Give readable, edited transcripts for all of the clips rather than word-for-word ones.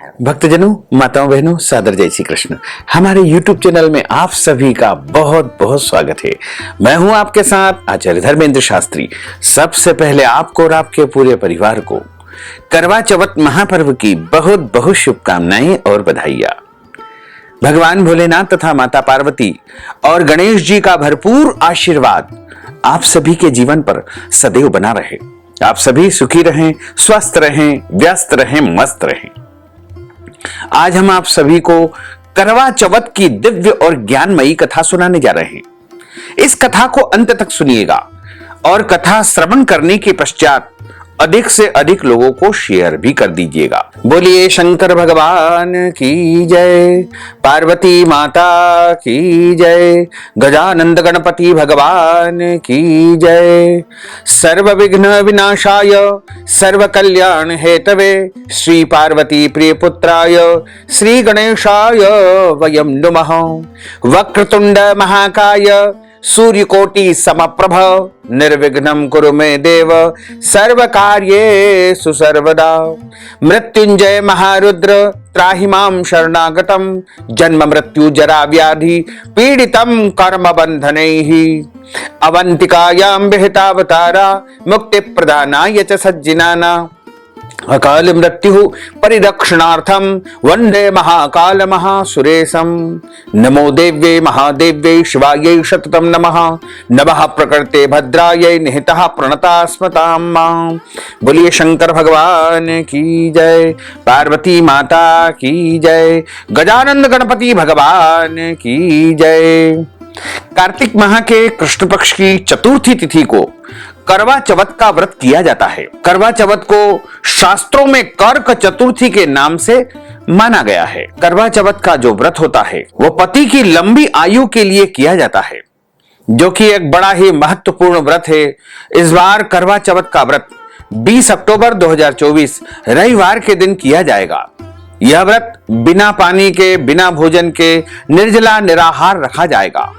भक्तजनों, माताओं, बहनों, सादर जय श्री कृष्ण। हमारे YouTube चैनल में आप सभी का बहुत बहुत स्वागत है। मैं हूं आपके साथ आचार्य धर्मेंद्र शास्त्री। सबसे पहले आपको और आपके पूरे परिवार को करवा चौथ महापर्व की बहुत बहुत शुभकामनाएं और बधाइयां। भगवान भोलेनाथ तथा माता पार्वती और गणेश जी का भरपूर आशीर्वाद आप सभी के जीवन पर सदैव बना रहे। आप सभी सुखी रहें, स्वस्थ रहें, व्यस्त रहें, मस्त रहें। आज हम आप सभी को करवा चौथ की दिव्य और ज्ञानमयी कथा सुनाने जा रहे हैं। इस कथा को अंत तक सुनिएगा और कथा श्रवण करने के पश्चात अधिक से अधिक लोगों को शेयर भी कर दीजिएगा। बोलिए शंकर भगवान की जय, पार्वती माता की जय, गजानंद गणपति भगवान की जय। सर्व विघ्न विनाशाय सर्व कल्याण हेतवे श्री पार्वती प्रिय पुत्राय श्री गणेशाय वयं नुमः। वक्रतुंड महाकाय सूर्यकोटि समप्रभ निर्विघ्नं कुरु मे देव सर्व कार्येषु सर्वदा। मृत्युंजय महारुद्र त्राहि मां शरणागतं जन्म मृत्यु जरा व्याधि पीडितं कर्म बंधनैः। अवंतिकायां विहितावतारा मुक्ति प्रदानाय च सज्जनानां अकाल मृत्यु परिरक्षणार्थम वंदे महाकाल महासुरेशम। नमो देव्ये महादेव्ये शिवायै सततं नमः। नमः प्रकृते भद्रायै निहितः प्रणतास्मतां मां। बोलिए शंकर भगवान की जय, पार्वती माता की जय, गजानंद गणपति भगवान की जय। कार्तिक माह के कृष्ण पक्ष की चतुर्थी तिथि को करवा चौथ का व्रत किया जाता है। करवा चौथ को शास्त्रों में कर्क चतुर्थी के नाम से माना गया है। करवा चौथ का जो व्रत होता है वो पति की लंबी आयु के लिए किया जाता है, जो कि एक बड़ा ही महत्वपूर्ण व्रत है। इस बार करवा चौथ का व्रत 20 अक्टूबर 2024 रविवार के दिन किया जाएगा। यह व्रत बिना पानी के, बिना भोजन के निर्जला निराहार रखा जाएगा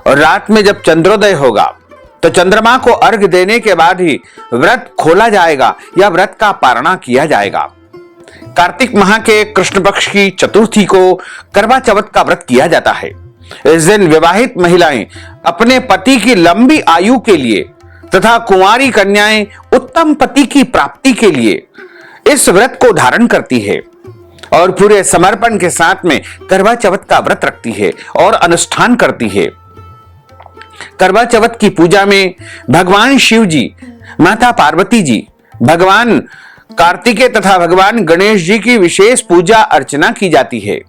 और रात में जब चंद्रोदय होगा तो चंद्रमा को अर्घ देने के बाद ही व्रत खोला जाएगा या व्रत का पारणा किया जाएगा। कार्तिक माह के कृष्ण पक्ष की चतुर्थी को करवा चौथ का व्रत किया जाता है। इस दिन विवाहित महिलाएं अपने पति की लंबी आयु के लिए तथा कुंवारी कन्याएं उत्तम पति की प्राप्ति के लिए इस व्रत को धारण करती है और पूरे समर्पण के साथ में करवा चौथ का व्रत रखती है और अनुष्ठान करती है। करवा चौथ की पूजा में भगवान शिव जी, माता पार्वती जी, भगवान कार्तिकेय तथा भगवान गणेश जी की विशेष पूजा अर्चना की जाती है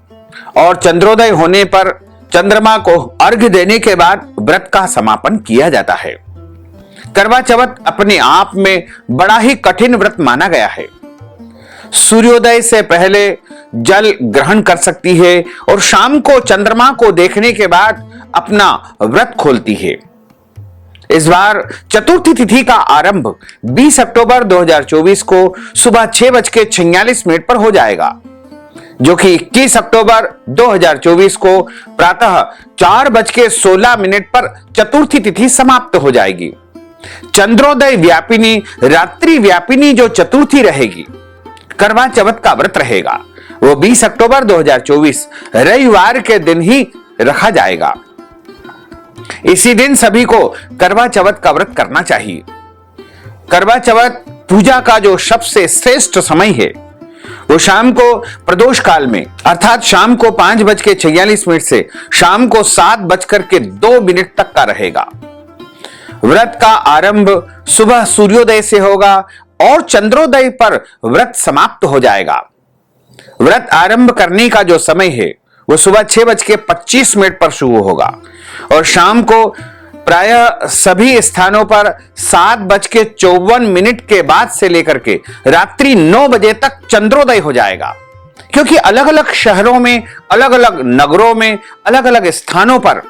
और चंद्रोदय होने पर चंद्रमा को अर्घ्य देने के बाद व्रत का समापन किया जाता है। करवा चौथ अपने आप में बड़ा ही कठिन व्रत माना गया है। सूर्योदय से पहले जल ग्रहण कर सकती है और शाम को चंद्रमा को देखने के बाद अपना व्रत खोलती है। इस बार चतुर्थी तिथि का आरंभ 20 अक्टूबर 2024 को सुबह 6:46 पर हो जाएगा, जो कि 21 अक्टूबर 2024 को प्रातः 4:16 पर चतुर्थी तिथि समाप्त हो जाएगी। चंद्रोदय व्यापिनी, रात्रि व्यापिनी जो चतुर्थी रहेगी, करवा चौथ का व्रत रहेगा, वो 20 अक्टूबर 2024 रविवार के दिन ही रखा जाएगा। इसी दिन सभी को करवा चौथ का व्रत करना चाहिए। करवा चौथ पूजा का जो सबसे श्रेष्ठ समय है वो शाम को प्रदोष काल में, अर्थात शाम को 5:46 से शाम को 7:02 तक का रहेगा। व्रत का आरंभ सुबह सूर्योदय से होगा और चंद्रोदय पर व्रत समाप्त हो जाएगा। व्रत आरंभ करने का जो समय है वो सुबह 6:25 पर शुरू होगा और शाम को प्रायः सभी स्थानों पर 7:54 के बाद से लेकर के रात्रि 9 बजे तक चंद्रोदय हो जाएगा। क्योंकि अलग अलग शहरों में, अलग अलग नगरों में, अलग अलग स्थानों पर,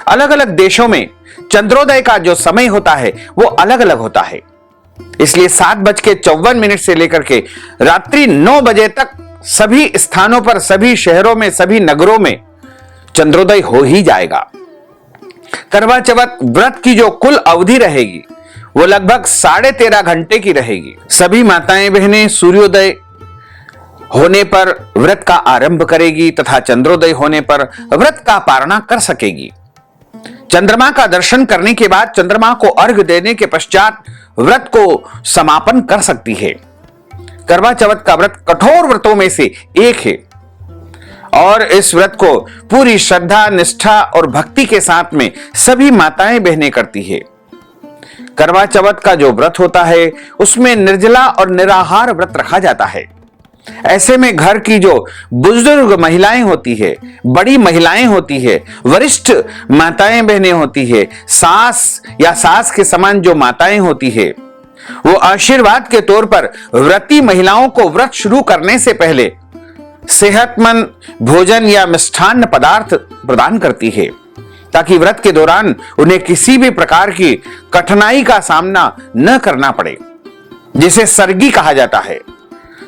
अलग अलग देशों में चंद्रोदय का जो समय होता है वो अलग अलग होता है। इसलिए 7:54 से लेकर के रात्रि 9 बजे तक सभी स्थानों पर, सभी शहरों में, सभी नगरों में चंद्रोदय हो ही जाएगा। करवा चौथ व्रत की जो कुल अवधि रहेगी वो लगभग 13.5 घंटे की रहेगी। सभी माताएं बहनें सूर्योदय होने पर व्रत का आरंभ करेगी तथा चंद्रोदय होने पर व्रत का पारणा कर सकेगी। चंद्रमा का दर्शन करने के बाद चंद्रमा को अर्घ्य देने के पश्चात व्रत को समापन कर सकती है। करवा चौथ का व्रत कठोर व्रतों में से एक है और इस व्रत को पूरी श्रद्धा, निष्ठा और भक्ति के साथ में सभी माताएं बहनें करती है। करवा चौथ का जो व्रत होता है उसमें निर्जला और निराहार व्रत रखा जाता है। ऐसे में घर की जो बुजुर्ग महिलाएं होती है, बड़ी महिलाएं होती है, वरिष्ठ माताएं बहनें होती है, सास या सास के समान जो माताएं होती है, वो आशीर्वाद के तौर पर व्रती महिलाओं को व्रत शुरू करने से पहले सेहतमंद भोजन या मिष्ठान्न पदार्थ प्रदान करती है ताकि व्रत के दौरान उन्हें किसी भी प्रकार की कठिनाई का सामना न करना पड़े, जिसे सरगी कहा जाता है।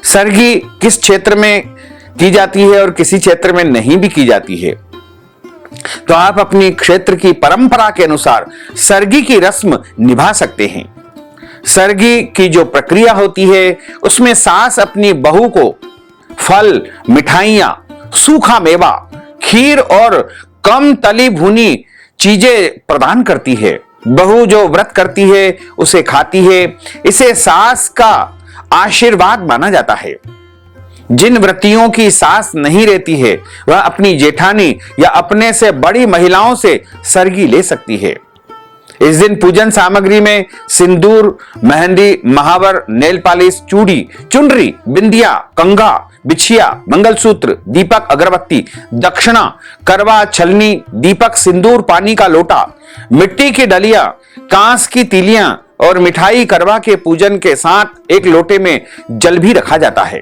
सरगी किस क्षेत्र में की जाती है और किसी क्षेत्र में नहीं भी की जाती है, तो आप अपनी क्षेत्र की परंपरा के अनुसार सरगी की रस्म निभा सकते हैं। सरगी की जो प्रक्रिया होती है उसमें सास अपनी बहू को फल, मिठाइयां, सूखा मेवा, खीर और कम तली भुनी चीजें प्रदान करती है। बहू जो व्रत करती है उसे खाती है। इसे सास का आशीर्वाद माना जाता है। जिन व्रतियों की सास नहीं रहती है वह अपनी जेठानी या अपने से बड़ी महिलाओं से सरगी ले सकती है। इस दिन पूजन सामग्री में सिंदूर, मेहंदी, महावर, नेल पॉलिश, चूड़ी, चुनरी, बिंदिया, कंघा, बिछिया, मंगलसूत्र, दीपक, अगरबत्ती, दक्षिणा, करवा, छलनी, दीपक, सिंदूर, पानी का लोटा, मिट्टी की डलिया, कांस की तीलियां और मिठाई करवा के पूजन के साथ एक लोटे में जल भी रखा जाता है।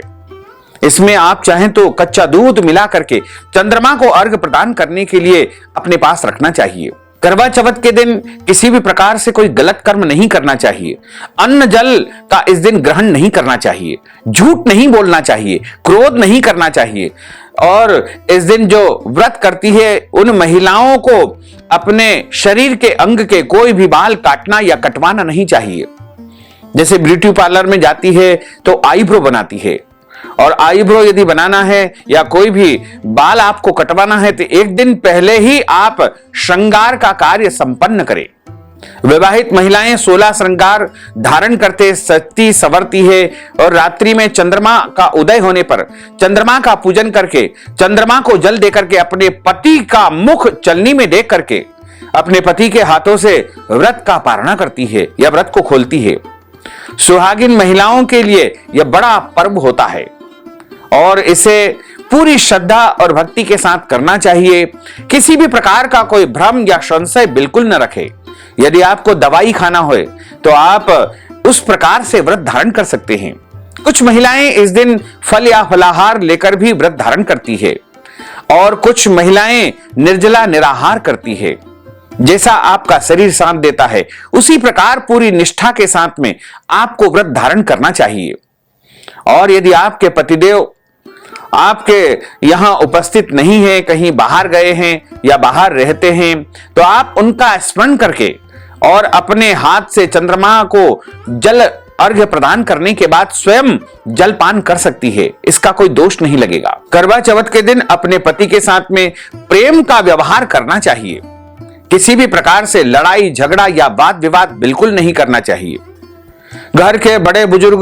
इसमें आप चाहें तो कच्चा दूध मिला करके चंद्रमा को अर्घ प्रदान करने के लिए अपने पास रखना चाहिए। करवा चौथ के दिन किसी भी प्रकार से कोई गलत कर्म नहीं करना चाहिए। अन्न जल का इस दिन ग्रहण नहीं करना चाहिए, झूठ नहीं बोलना चाहिए, क्रोध नहीं करना चाहिए और इस दिन जो व्रत करती है उन महिलाओं को अपने शरीर के अंग के कोई भी बाल काटना या कटवाना नहीं चाहिए। जैसे ब्यूटी पार्लर में जाती है तो आईब्रो बनाती है और आईब्रो यदि बनाना है या कोई भी बाल आपको कटवाना है तो एक दिन पहले ही आप श्रृंगार का कार्य संपन्न करें। विवाहित महिलाएं 16 श्रृंगार धारण करते सजती संवरती है और रात्रि में चंद्रमा का उदय होने पर चंद्रमा का पूजन करके चंद्रमा को जल देकर के अपने पति का मुख चलनी में देख करके अपने पति के हाथों से व्रत का पारणा करती है या व्रत को खोलती है। सुहागिन महिलाओं के लिए यह बड़ा पर्व होता है और इसे पूरी श्रद्धा और भक्ति के साथ करना चाहिए। किसी भी प्रकार का कोई भ्रम या संशय बिल्कुल न रखे। यदि आपको दवाई खाना हो तो आप उस प्रकार से व्रत धारण कर सकते हैं। कुछ महिलाएं इस दिन फल या फलाहार लेकर भी व्रत धारण करती है और कुछ महिलाएं निर्जला निराहार करती है। जैसा आपका शरीर साथ देता है उसी प्रकार पूरी निष्ठा के साथ में आपको व्रत धारण करना चाहिए। और यदि आपके पतिदेव आपके यहां उपस्थित नहीं है, कहीं बाहर गए हैं या बाहर रहते हैं, तो आप उनका स्मरण करके और अपने हाथ से चंद्रमा को जल अर्घ्य प्रदान करने के बाद स्वयं जलपान कर सकती है। इसका कोई दोष नहीं लगेगा। करवा चौथ के दिन अपने पति के साथ में प्रेम का व्यवहार करना चाहिए। किसी भी प्रकार से लड़ाई झगड़ा या वाद विवाद बिल्कुल नहीं करना चाहिए। घर के बड़े बुजुर्ग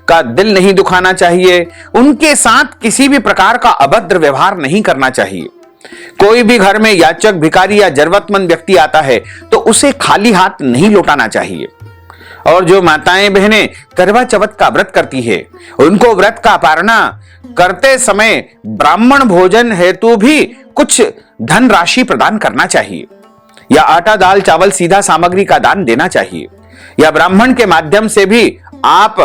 का दिल नहीं दुखाना चाहिए। उनके साथ किसी भी प्रकार का अभद्र व्यवहार नहीं करना चाहिए। कोई भी घर में याचक, भिखारी या जरूरतमंद व्यक्ति आता है तो उसे खाली हाथ नहीं लौटाना चाहिए। और जो माताएं बहनें करवा चौथ का व्रत करती है उनको व्रत का पारणा करते समय ब्राह्मण भोजन हेतु भी कुछ धन राशि प्रदान करना चाहिए या आटा, दाल, चावल, सीधा सामग्री का दान देना चाहिए या ब्राह्मण के माध्यम से भी आप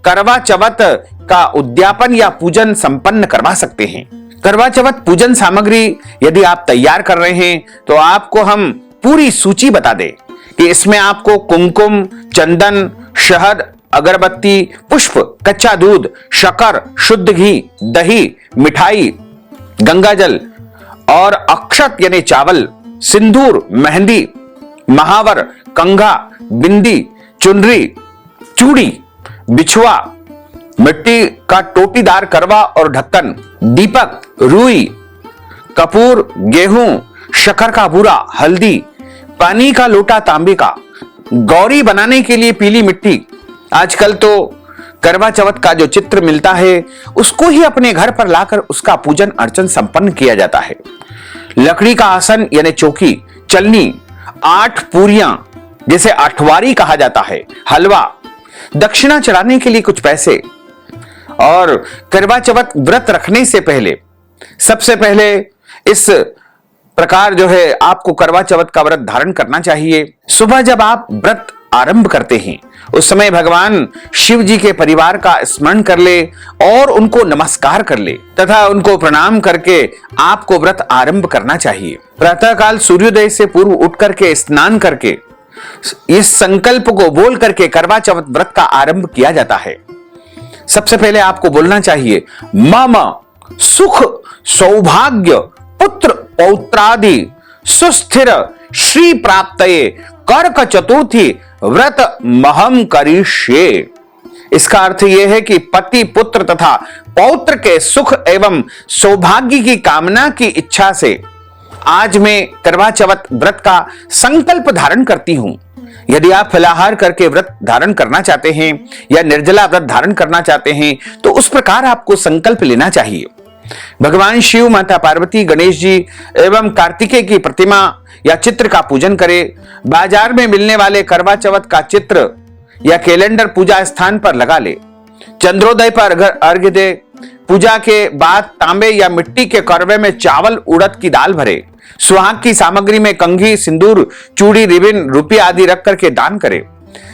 करवा चौथ का उद्यापन या पूजन संपन्न करवा सकते हैं। करवा चौथ पूजन सामग्री यदि आप तैयार कर रहे हैं तो आपको हम पूरी सूची बता दें कि इसमें आपको कुमकुम, चंदन, शहद, अगरबत्ती, पुष्प, कच्चा दूध, शक्कर, शुद्ध घी, दही, मिठाई, गंगाजल और अक्षत यानी चावल, सिंदूर, मेहंदी, महावर, कंघा, बिंदी, चुनरी, चूड़ी, बिछुआ, मिट्टी का टोटीदार करवा और ढक्कन, दीपक, रुई, कपूर, गेहूं, शक्कर का बूरा, हल्दी, पानी का लोटा तांबे का, गौरी बनाने के लिए पीली मिट्टी। आजकल तो करवा चौथ का जो चित्र मिलता है उसको ही अपने घर पर लाकर उसका पूजन अर्चन संपन्न किया जाता है। लकड़ी का आसन यानी चौकी, चलनी, 8 पूरियां जिसे अठवारी कहा जाता है, हलवा, दक्षिणा चढ़ाने के लिए कुछ पैसे। और करवा चौथ व्रत रखने से पहले सबसे पहले इस प्रकार जो है आपको करवा चौथ का व्रत धारण करना चाहिए। सुबह जब आप व्रत आरंभ करते हैं उस समय भगवान शिव जी के परिवार का स्मरण कर ले और उनको नमस्कार कर ले तथा उनको प्रणाम करके आपको व्रत आरंभ करना चाहिए। प्रातःकाल सूर्योदय से पूर्व उठ करके स्नान करके इस संकल्प को बोल करके करवा चौथ व्रत का आरंभ किया जाता है। सबसे पहले आपको बोलना चाहिए, मम सुख सौभाग्य पुत्र पौत्रादि सुस्थिर श्री प्राप्तये कर्क चतुर्थी व्रत महम करिष्ये। इसका अर्थ यह है कि पति पुत्र तथा पौत्र के सुख एवं सौभाग्य की कामना की इच्छा से आज मैं करवा चौथ व्रत का संकल्प धारण करती हूं। यदि आप फलाहार करके व्रत धारण करना चाहते हैं या निर्जला व्रत धारण करना चाहते हैं तो उस प्रकार आपको संकल्प लेना चाहिए। भगवान शिव, माता पार्वती, गणेश जी एवं कार्तिकेय की प्रतिमा या चित्र का पूजन करें। बाजार में मिलने वाले करवा चौथ का चित्र या कैलेंडर पूजा स्थान पर लगा ले। चंद्रोदय पर अर्घ्य दे। पूजा के बाद तांबे या मिट्टी के करवे में चावल उड़द की दाल भरे। सुहाग की सामग्री में कंघी, सिंदूर, चूड़ी, रिबिन, रुपया आदि रख करके दान करे।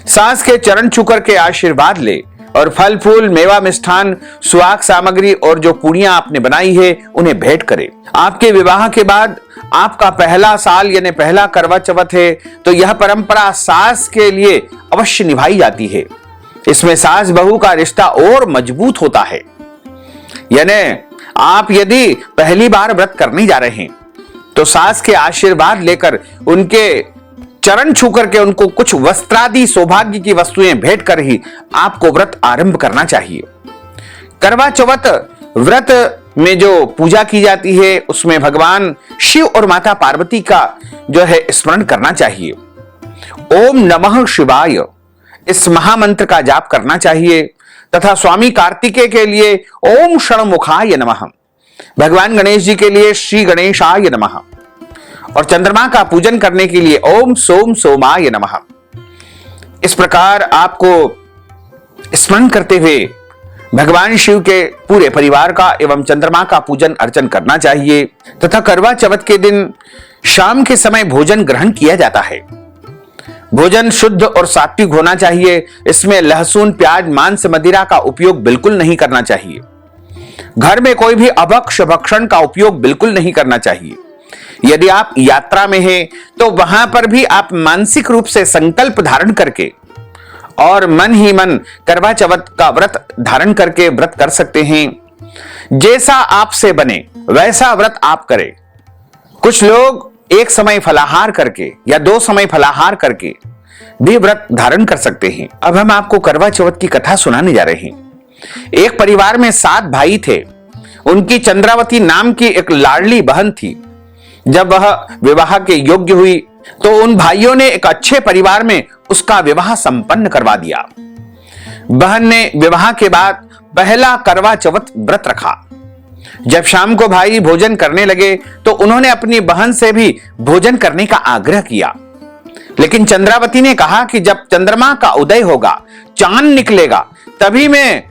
सास के चरण छू करके आशीर्वाद ले और फल फूल, मेवा, मिष्ठान, सुहाग सामग्री और जो पूड़ियां आपने बनाई है उन्हें भेंट करे। आपके विवाह के बाद आपका पहला साल यानी पहला करवा चौथ है तो यह परंपरा सास के लिए अवश्य निभाई जाती है। इसमें सास बहू का रिश्ता और मजबूत होता है। यानी आप यदि पहली बार व्रत करने जा रहे हैं तो सास के आशीर्वाद लेकर उनके चरण छू करके उनको कुछ वस्त्रादि सौभाग्य की वस्तुएं भेंट कर ही आपको व्रत आरंभ करना चाहिए। करवा चौथ व्रत में जो पूजा की जाती है उसमें भगवान शिव और माता पार्वती का जो है स्मरण करना चाहिए। ओम नमः शिवाय इस महामंत्र का जाप करना चाहिए तथा स्वामी कार्तिकेय के लिए ओम षण्मुखाय नमः, भगवान गणेश जी के लिए श्री गणेशाय नमः और चंद्रमा का पूजन करने के लिए ओम सोम सोमाय नमः। इस प्रकार आपको स्मरण करते हुए भगवान शिव के पूरे परिवार का एवं चंद्रमा का पूजन अर्चन करना चाहिए तथा करवा चौथ के दिन शाम के समय भोजन ग्रहण किया जाता है। भोजन शुद्ध और सात्विक होना चाहिए। इसमें लहसुन, प्याज, मांस, मदिरा का उपयोग बिल्कुल नहीं करना चाहिए। घर में कोई भी अभक्ष्य भक्षण का उपयोग बिल्कुल नहीं करना चाहिए। यदि आप यात्रा में हैं तो वहां पर भी आप मानसिक रूप से संकल्प धारण करके और मन ही मन करवा चौथ का व्रत धारण करके व्रत कर सकते हैं। जैसा आपसे बने वैसा व्रत आप करें। कुछ लोग एक समय फलाहार करके या 2 समय फलाहार करके भी व्रत धारण कर सकते हैं। अब हम आपको करवा चौथ की कथा सुनाने जा रहे हैं। एक परिवार में 7 भाई थे। उनकी चंद्रावती नाम की एक लाडली बहन थी। जब वह विवाह के योग्य हुई तो उन भाइयों ने एक अच्छे परिवार में उसका विवाह संपन्न करवा दिया। बहन ने विवाह के बाद पहला करवा चौथ व्रत रखा। जब शाम को भाई भोजन करने लगे तो उन्होंने अपनी बहन से भी भोजन करने का आग्रह किया, लेकिन चंद्रावती ने कहा कि जब चंद्रमा का उदय होगा, चांद निकलेगा, तभी मैं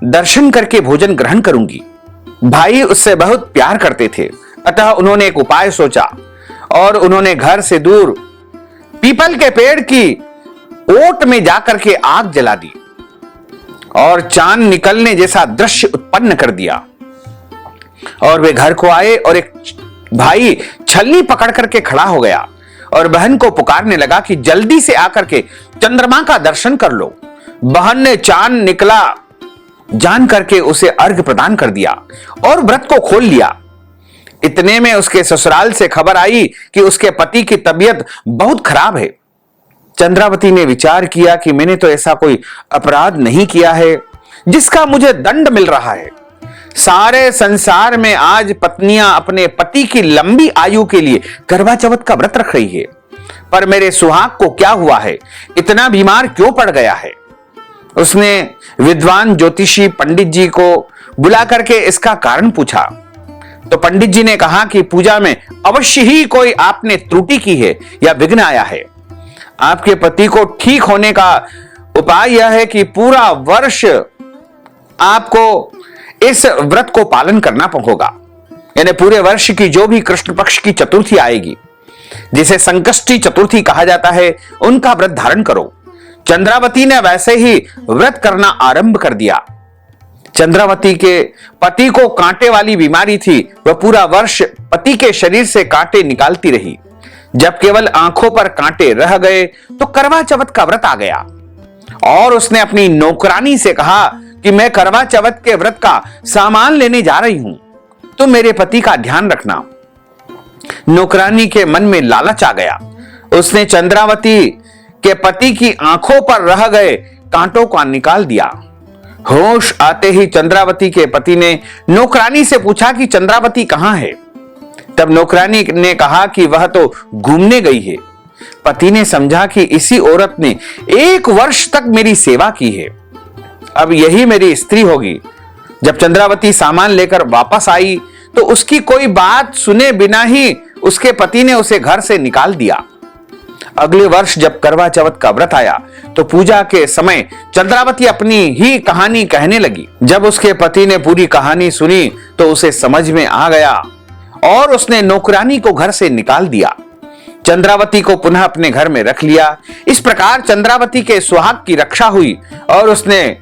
दर्शन करके भोजन ग्रहण करूंगी। भाई उससे बहुत प्यार करते थे, अतः उन्होंने एक उपाय सोचा और उन्होंने घर से दूर पीपल के पेड़ की ओट में जाकर के आग जला दी और चांद निकलने जैसा दृश्य उत्पन्न कर दिया। और वे घर को आए और एक भाई छलनी पकड़ करके खड़ा हो गया और बहन को पुकारने लगा कि जल्दी से आकर के चंद्रमा का दर्शन कर लो। बहन ने चांद निकला जान करके उसे अर्घ्य प्रदान कर दिया और व्रत को खोल लिया। इतने में उसके ससुराल से खबर आई कि उसके पति की तबीयत बहुत खराब है। चंद्रावती ने विचार किया कि मैंने तो ऐसा कोई अपराध नहीं किया है, जिसका मुझे दंड मिल रहा है। सारे संसार में आज पत्नियां अपने पति की लंबी आयु के लिए करवा चौथ का व्रत रख रही है, पर मेरे सुहाग को क्या हुआ है, इतना बीमार क्यों पड़ गया है। उसने विद्वान ज्योतिषी पंडित जी को बुला करके इसका कारण पूछा, तो पंडित जी ने कहा कि पूजा में अवश्य ही कोई आपने त्रुटि की है या विघ्न आया है। आपके पति को ठीक होने का उपाय यह है कि पूरा वर्ष आपको इस व्रत को पालन करना होगा। यानी पूरे वर्ष की जो भी कृष्ण पक्ष की चतुर्थी आएगी, जिसे संकष्टी चतुर्थी कहा जाता है, उनका व्रत धारण करो। चंद्रावती ने वैसे ही व्रत करना आरंभ कर दिया। चंद्रावती के पति को कांटे वाली बीमारी थी, वह पूरा वर्ष पति के शरीर से कांटे निकालती रही। जब केवल आंखों पर कांटे रह गए तो करवा चौथ का व्रत आ गया और उसने अपनी नौकरानी से कहा कि मैं करवा चौथ के व्रत का सामान लेने जा रही हूं, तो मेरे पति का ध्यान रखना। नौकरानी के मन में लालच आ गया। उसने चंद्रावती के पति की आंखों पर रह गए कांटों को निकाल दिया। होश आते ही चंद्रावती के पति ने नौकरानी से पूछा कि चंद्रावती कहां है। तब नौकरानी ने कहा कि वह तो घूमने गई है। पति ने समझा कि इसी औरत ने 1 वर्ष तक मेरी सेवा की है, अब यही मेरी स्त्री होगी। जब चंद्रावती सामान लेकर वापस आई तो उसकी कोई बात सुने बिना ही उसके पति ने उसे घर से निकाल दिया। अगले वर्ष जब करवा चौथ का व्रत आया तो पूजा के समय चंद्रावती अपनी ही कहानी कहने लगी। जब उसके पति ने पूरी कहानी सुनी तो उसे समझ में आ गया और उसने नौकरानी को घर से निकाल दिया। चंद्रावती को पुनः अपने घर में रख लिया। इस प्रकार चंद्रावती के सुहाग की रक्षा हुई और उसने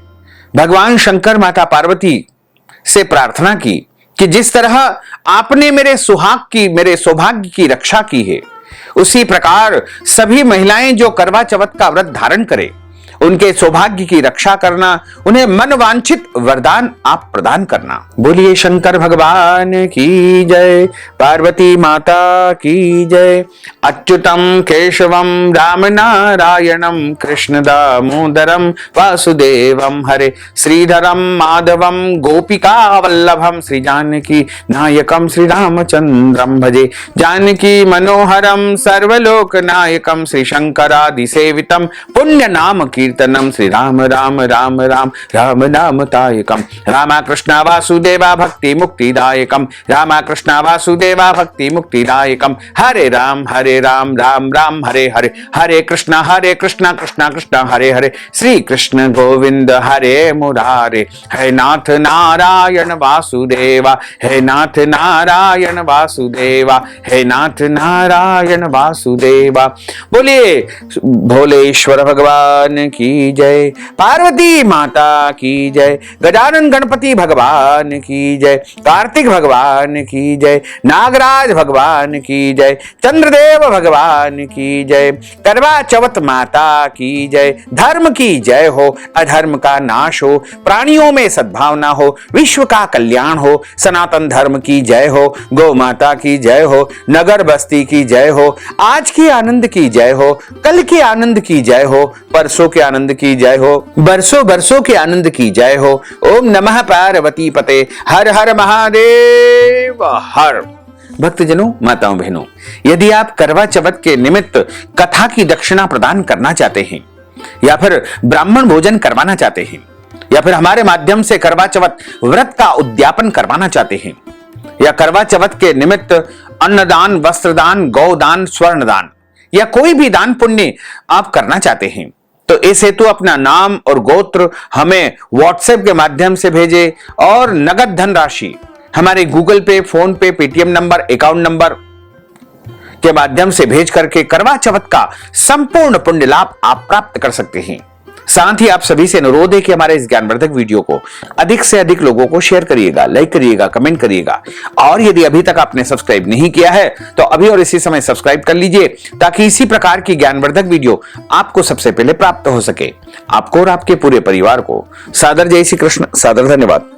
भगवान शंकर माता पार्वती से प्रार्थना की कि जिस तरह आपने मेरे सुहाग की, मेरे सौभाग्य की रक्षा की है, उसी प्रकार सभी महिलाएं जो करवा चौथ का व्रत धारण करें, उनके सौभाग्य की रक्षा करना, उन्हें मन वांछित वरदान आप प्रदान करना। बोलिए शंकर भगवान की जय, पार्वती माता की जय। अच्युतम केशवम राम नारायणम कृष्ण दामोदरम वासुदेवम हरे, श्रीधरम माधवम गोपिका वल्लभम, श्री जानकी नायकम श्री रामचंद्रम भजे। जानकी मनोहरम सर्वलोक नायकम, श्री शंकरादि सेवितम पुण्य नाम कीर्तनम, श्री राम राम राम राम राम नाम तायकम। रामा कृष्णा वासुदेवा भक्ति मुक्तिदायकम, रामा कृष्णा वासुदेवा भक्ति मुक्तिदायकम। हरे राम राम राम हरे हरे, हरे कृष्णा कृष्णा कृष्णा हरे हरे, श्री कृष्ण गोविंद हरे मुरारे। हे नाथ नारायण वासुदेवा, हे नाथ नारायण वासुदेवा, हे नाथ नारायण वासुदेवा। बोलिए भोलेश्वर भगवान की जय, पार्वती माता की जय, गजानन गणपति भगवान की जय, कार्तिक भगवान की जय, नागराज भगवान की जय, चंद्रदेव भगवान की जय, करवा चौथ माता की जय। धर्म की जय हो, अधर्म का नाश हो, प्राणियों में सद्भावना हो, विश्व का कल्याण हो, सनातन धर्म की जय हो, गौ माता की जय हो, नगर बस्ती की जय हो, आज के आनंद की जय हो, कल के आनंद की जय हो, परसों के आनंद की जय हो, बरसों बरसों के आनंद की जय हो। ओम नमः पार्वती पते, हर हर महादेव हर। भक्तजनों, माताओं बहनों, यदि आप करवा चौथ के निमित्त कथा की दक्षिणा प्रदान करना चाहते हैं या फिर ब्राह्मण भोजन करवाना चाहते हैं या फिर हमारे माध्यम से करवा चौथ व्रत का उद्यापन करवाना चाहते हैं या करवा चौथ के निमित्त अन्नदान, वस्त्रदान, गौदान, स्वर्णदान या कोई भी दान पुण्य आप करना चाहते हैं तो इस हेतु अपना नाम और गोत्र हमें व्हाट्सएप के माध्यम से भेजें और नगद धनराशि हमारे गूगल पे, फोन पे, पेटीएम नंबर, अकाउंट नंबर के माध्यम से भेज करके करवा चौथ का संपूर्ण पुण्य लाभ आप प्राप्त कर सकते हैं। साथ ही आप सभी से अनुरोध है कि हमारे इस ज्ञानवर्धक वीडियो को अधिक से अधिक लोगों को शेयर करिएगा, लाइक करिएगा, कमेंट करिएगा और यदि अभी तक आपने सब्सक्राइब नहीं किया है तो अभी और इसी समय सब्सक्राइब कर लीजिए ताकि इसी प्रकार की ज्ञानवर्धक वीडियो आपको सबसे पहले प्राप्त हो सके। आपको और आपके पूरे परिवार को सादर जय श्री कृष्ण, सादर धन्यवाद।